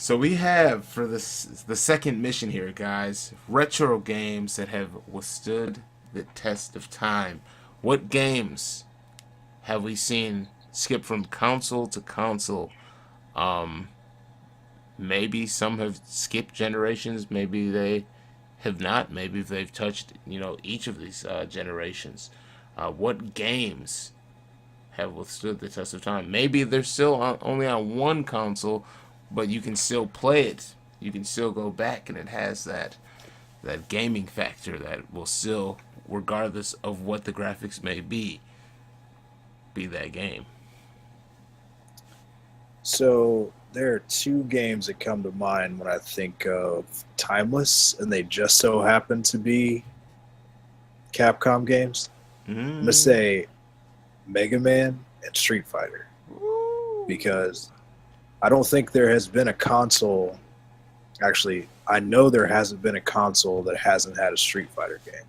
So we have for this the second mission here, guys. Retro games that have withstood the test of time. What games have we seen skip from console to console? Um, Maybe some have skipped generations. Maybe they have not. Maybe they've touched each of these generations. What games have withstood the test of time? Maybe they're still only on one console, but you can still play it. You can still go back, and it has that gaming factor that will still, regardless of what the graphics may be that game. So there are two games that come to mind when I think of timeless, and they just so happen to be Capcom games. I'm gonna Mm. say Mega Man and Street Fighter Woo. because I don't think there has been a console. Actually, I know there hasn't been a console that hasn't had a Street Fighter game.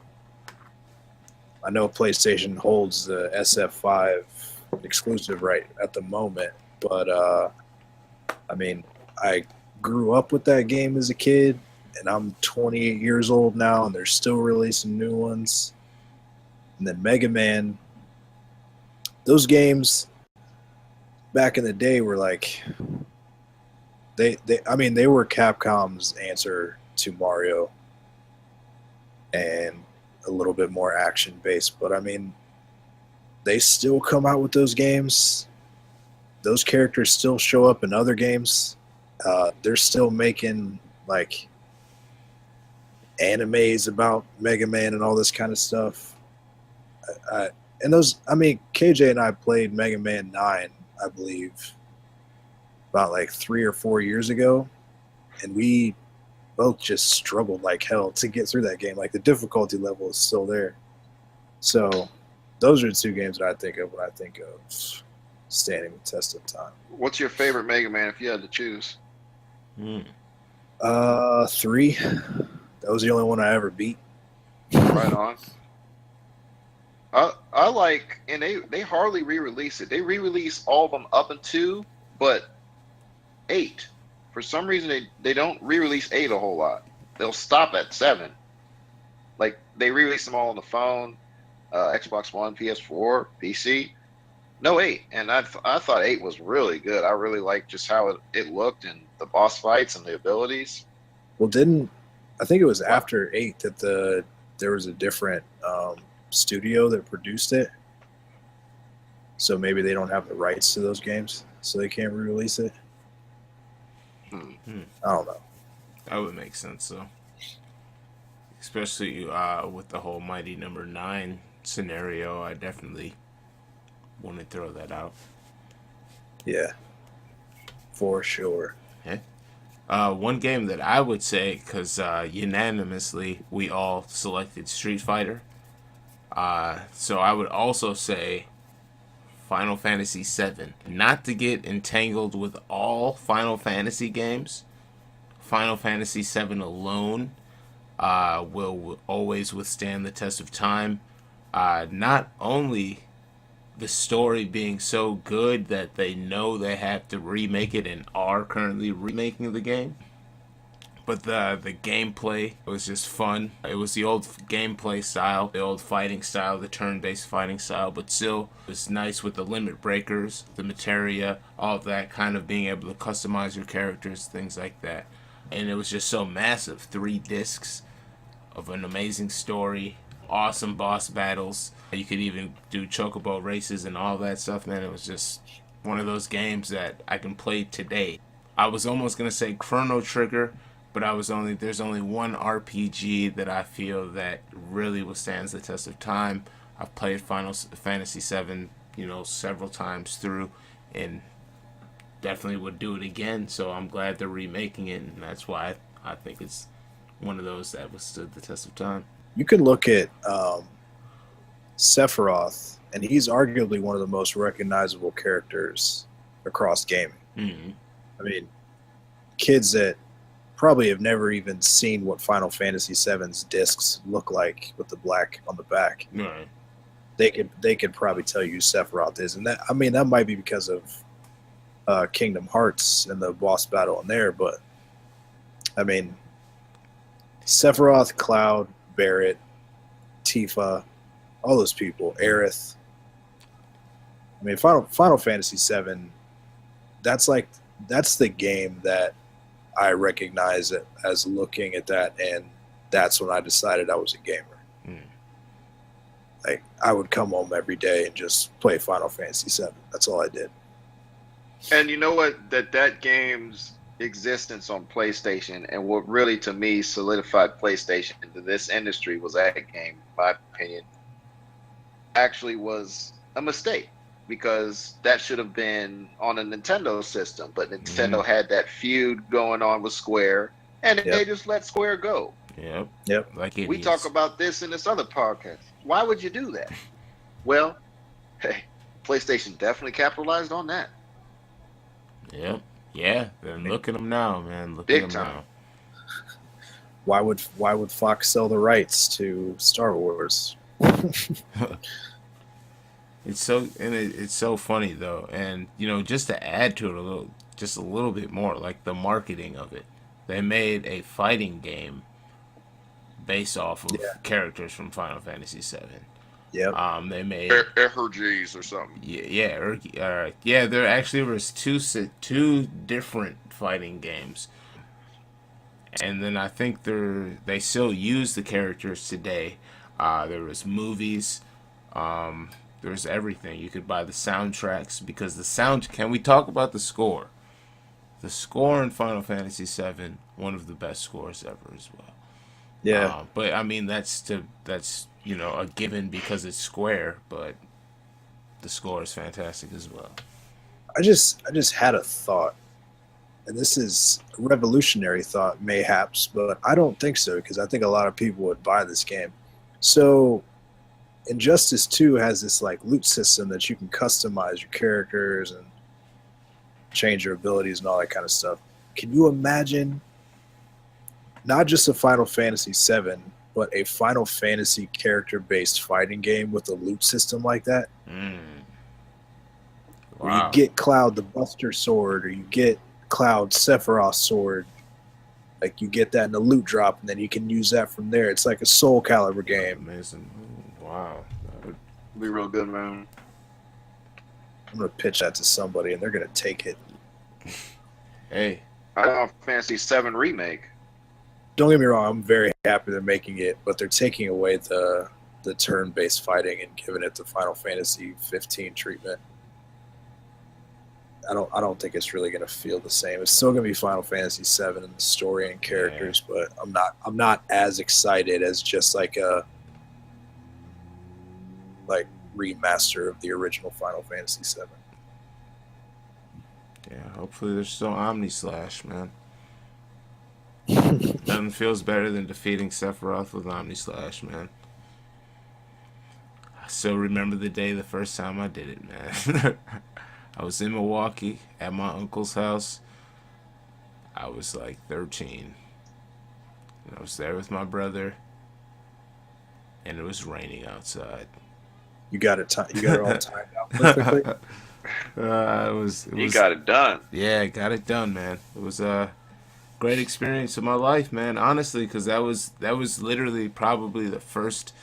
I know PlayStation holds the SF5 exclusive right at the moment, but I mean, I grew up with that game as a kid, and I'm 28 years old now, and they're still releasing new ones. And then Mega Man, those games back in the day were like they were Capcom's answer to Mario and a little bit more action based, but I mean they still come out with those games. Those characters still show up in other games. They're still making like animes about Mega Man and all this kind of stuff. And those, I mean, KJ and I played Mega Man 9, I believe, about like 3 or 4 years ago, and we both just struggled like hell to get through that game. Like the difficulty level is still there. So those are the two games that I think of when I think of standing the test of time. What's your favorite Mega Man if you had to choose? Mm. Three. That was the only one I ever beat. Right on. I like, and they hardly re-release it. They re-release all of them up until, but eight. For some reason, they don't re-release eight a whole lot. They'll stop at seven. Like they re-release them all on the phone, Xbox One, PS4, PC. No eight, and I thought eight was really good. I really liked just how it looked and the boss fights and the abilities. Well, didn't I think it was Wow. after eight that there was a different studio that produced it, so maybe they don't have the rights to those games, so they can't re-release it. Hmm. Hmm. I don't know. That would make sense, though. Especially with the whole Mighty Number Nine scenario. I definitely want to throw that out. Yeah, for sure. Okay. One game that I would say, because unanimously we all selected Street Fighter. So I would also say Final Fantasy VII. Not to get entangled with all Final Fantasy games, Final Fantasy VII alone will always withstand the test of time. Not only the story being so good that they know they have to remake it and are currently remaking the game, but the gameplay was just fun. It was the old gameplay style, the old fighting style, the turn-based fighting style, but still it was nice with the limit breakers, the materia, all of that, kind of being able to customize your characters, things like that. And it was just so massive. 3 discs of an amazing story, awesome boss battles. You could even do chocobo races and all that stuff, man. It was just one of those games that I can play today. I was almost gonna say Chrono Trigger, but there's only one RPG that I feel that really withstands the test of time. I've played Final Fantasy VII, several times through, and definitely would do it again. So I'm glad they're remaking it, and that's why I think it's one of those that withstood the test of time. You can look at Sephiroth, and he's arguably one of the most recognizable characters across gaming. Mm-hmm. I mean, kids that probably have never even seen what Final Fantasy VII's discs look like with the black on the back. Right. They could probably tell you who Sephiroth is, and that, I mean, that might be because of Kingdom Hearts and the boss battle in there, but I mean, Sephiroth, Cloud, Barrett, Tifa, all those people, Aerith. I mean, Final Fantasy VII. That's the game that I recognize it as looking at that, and that's when I decided I was a gamer. Mm. Like, I would come home every day and just play Final Fantasy VII. That's all I did. And you know what? That game's existence on PlayStation, and what really to me solidified PlayStation into this industry was that game, in my opinion, actually was a mistake, because that should have been on a Nintendo system. But Nintendo had that feud going on with Square, and they just let Square go. Yep. Like idiots. We talk about this in this other podcast. Why would you do that? Well, hey, PlayStation definitely capitalized on that. Yep. Yeah. Then look at them now, man. Look Big at them time. now. Why would Fox sell the rights to Star Wars? It's so funny though, and just to add to it just a little bit more, like the marketing of it. They made a fighting game based off of characters from Final Fantasy VII. Yep. They made Erges or something. yeah. There actually was two different fighting games, and then I think they still use the characters today. There was movies. There's everything. You could buy the soundtracks, because can we talk about the score? The score in Final Fantasy VII, one of the best scores ever as well. Yeah. But I mean, that's a given because it's Square, but the score is fantastic as well. I just had a thought, and this is a revolutionary thought, mayhaps, but I don't think so, because I think a lot of people would buy this game. So Injustice 2 has this like loot system that you can customize your characters and change your abilities and all that kind of stuff. Can you imagine not just a Final Fantasy VII, but a Final Fantasy character-based fighting game with a loot system like that? Wow. Where you get Cloud the Buster Sword, or you get Cloud Sephiroth Sword. Like, you get that in a loot drop, and then you can use that from there. It's like a Soul Calibur game. Amazing. Wow. That would be real good, man. I'm going to pitch that to somebody, and they're going to take it. Hey. Final Fantasy VII Remake. Don't get me wrong, I'm very happy they're making it, but they're taking away the turn-based fighting and giving it the Final Fantasy 15 treatment. I don't think it's really going to feel the same. It's still going to be Final Fantasy VII in the story and characters, but I'm not as excited as just like a remaster of the original Final Fantasy VII. Yeah, hopefully there's still Omnislash, man. Nothing feels better than defeating Sephiroth with Omnislash, man. I still remember the first time I did it, man. I was in Milwaukee at my uncle's house. I was like 13. And I was there with my brother, and it was raining outside. You got it all timed out perfectly. You got it done. Yeah, got it done, man. It was a great experience of my life, man. Honestly, because that was literally probably the first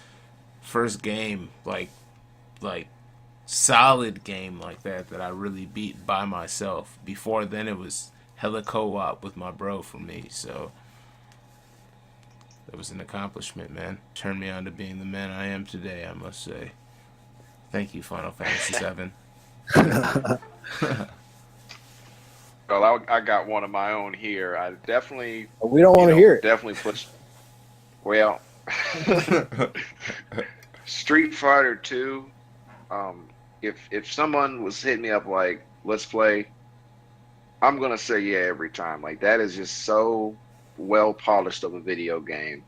game, like solid game like that I really beat by myself. Before then, it was hella co-op with my bro for me. So that was an accomplishment, man. Turned me on to being the man I am today, I must say. Thank you, Final Fantasy VII. Well, I got one of my own here. I definitely. We don't want to hear it. Definitely push. Well, Street Fighter 2. If someone was hitting me up like, let's play, I'm gonna say yeah every time. Like, that is just so well polished of a video game.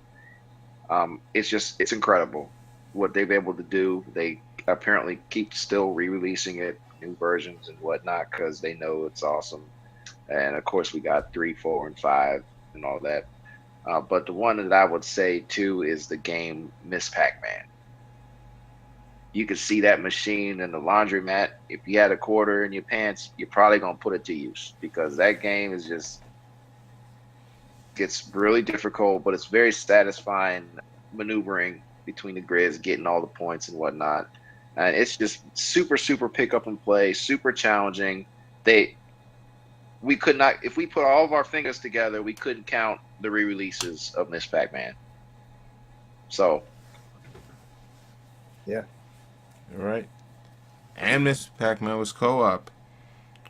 It's incredible what they've been able to do. They apparently keep still re-releasing it, new versions and whatnot, because they know it's awesome. And of course, we got 3, 4, and 5 and all that. But the one that I would say too is the game Miss Pac-Man. you could see that machine in the laundromat. If you had a quarter in your pants, you're probably gonna put it to use because that game is just gets really difficult, but it's very satisfying maneuvering between the grids, getting all the points and whatnot. And it's just super, super pick up and play, super challenging. They we could not if we put all of our fingers together, we couldn't count the re-releases of Miss Pac-Man. So Yeah. All right. And Miss Pac-Man was co-op,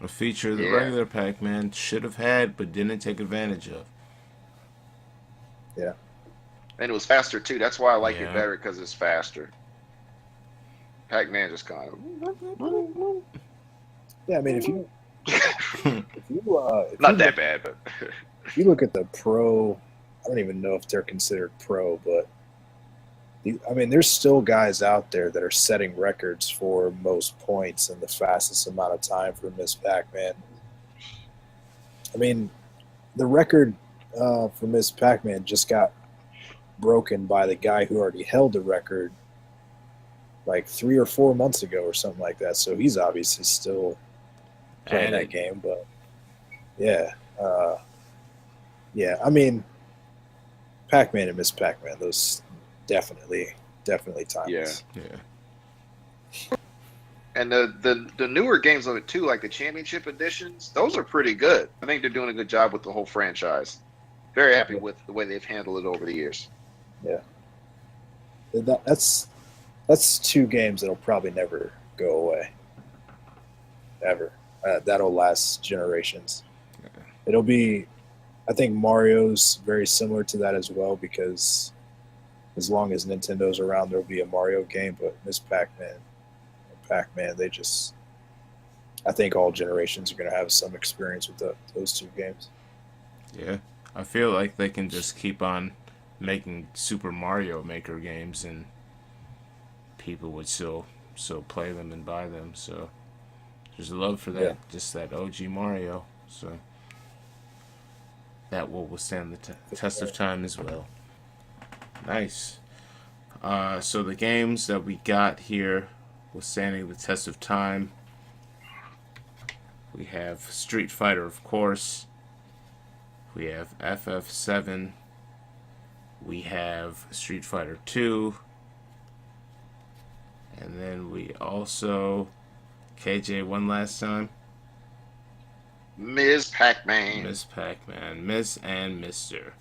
a feature the Yeah. regular Pac-Man should have had but didn't take advantage of. Yeah. and it was faster too. That's why I like Yeah. it better because it's faster. Pac-Man just kind of Yeah. I mean, if you not that bad, but if you look at the pro, I don't even know if they're considered pro, but I mean, there's still guys out there that are setting records for most points in the fastest amount of time for Miss Pac-Man. I mean, the record for Miss Pac-Man just got broken by the guy who already held the record like 3 or 4 months ago or something like that. So he's obviously still playing that game. But yeah, I mean, Pac-Man and Miss Pac-Man, those definitely timeless. Yeah. and the newer games of it too, like the championship editions, those are pretty good. I think they're doing a good job with the whole franchise. Very happy with the way they've handled it over the years. Yeah. That's 2 games that'll probably never go away. Ever. That'll last generations. It'll be, I think Mario's very similar to that as well, because as long as Nintendo's around, there'll be a Mario game. But Miss Pac-Man and Pac-Man, they just, I think all generations are going to have some experience with those 2 games. Yeah. I feel like they can just keep on making Super Mario Maker games and people would still play them and buy them. So there's love for that, Yeah. just that OG Mario. So that will withstand the test of time as well. Nice. So the games that we got here withstanding the test of time, we have Street Fighter, of course. We have FF7. We have Street Fighter 2. And then we also, KJ, one last time, Ms. Pac-Man. Miss Pac-Man, Miss and Mr.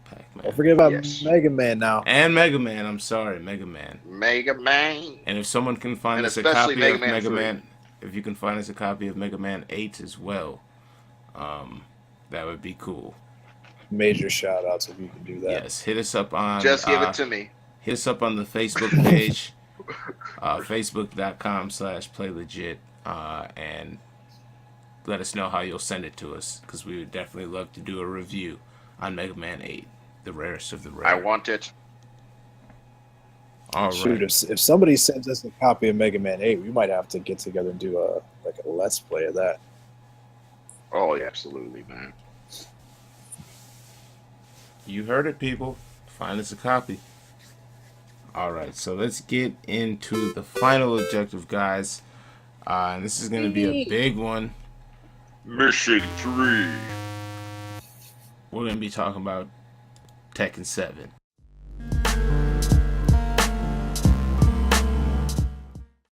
Pac-Man. Don't forget about Yes. Mega Man now. And Mega Man, I'm sorry, Mega Man. Mega Man. And if someone can find And us a especially copy Mega of Man Mega 3. Man, if you can find us a copy of Mega Man 8 as well, that would be cool. Major shout outs if you can do that. Yes, hit us up on Just give it to me. hit us up on the Facebook page, facebook.com/playlegit, and let us know how you'll send it to us, because we would definitely love to do a review on Mega Man 8, the rarest of the rare. I want it. All right. Shoot, if somebody sends us a copy of Mega Man 8, we might have to get together and do a let's play of that. Oh, yeah, absolutely, man. You heard it, people. Find us a copy. Alright, so let's get into the final objective, guys. And this is going to be a big one. Mission 3. We're going to be talking about Tekken 7.